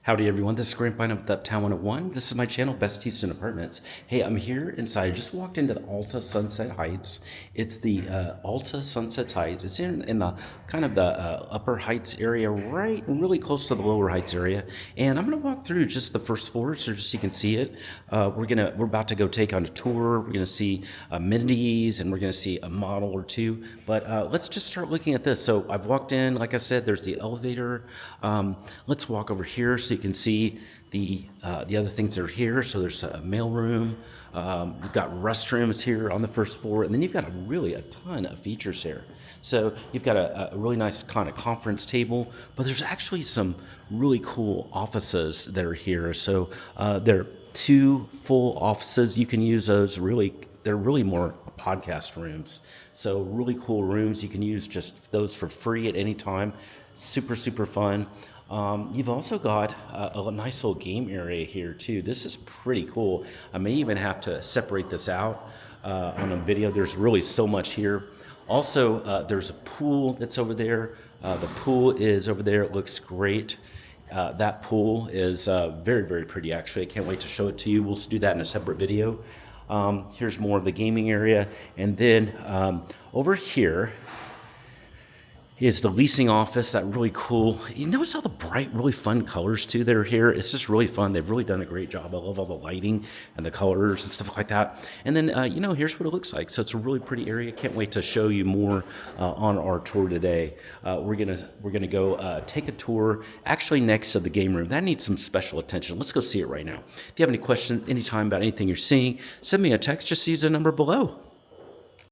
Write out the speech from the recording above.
Howdy everyone, this is Grant Bynum with Uptown 101. This is my channel, Best Houston Apartments. Hey, I'm here inside. I just walked into the Alta Sunset Heights. It's the Alta Sunset Heights. It's in the kind of the upper heights area, right really close to the lower heights area. And I'm gonna walk through just the first floor so just so you can see it. We're about to go take on a tour. We're gonna see amenities and we're gonna see a model or two. But let's just start looking at this. So I've walked in, like I said, there's the elevator. Let's walk over here so you can see the other things that are here. So there's a mail room. You've got restrooms here on the first floor, and then you've got a ton of features here. So you've got a really nice kind of conference table, but there's actually some really cool offices that are here. So there are two full offices. You can use those. They're really more podcast rooms. So really cool rooms. You can use just those for free at any time. Super fun. You've also got a nice little game area here too. This is pretty cool. I may even have to separate this out on a video. There's really so much here. Also, there's a pool that's over there. The pool is over there. It looks great. That pool is very pretty actually. I can't wait to show it to you. We'll do that in a separate video. Here's more of the gaming area. And then over here is the leasing office. That really cool. You notice all the bright, really fun colors too that are here. It's just really fun. They've really done a great job. I love all the lighting and the colors and stuff like that. And then, here's what it looks like. So it's a really pretty area. Can't wait to show you more on our tour today. We're gonna go take a tour actually next to the game room. That needs some special attention. Let's go see it right now. If you have any questions anytime about anything you're seeing, send me a text. Just use the number below.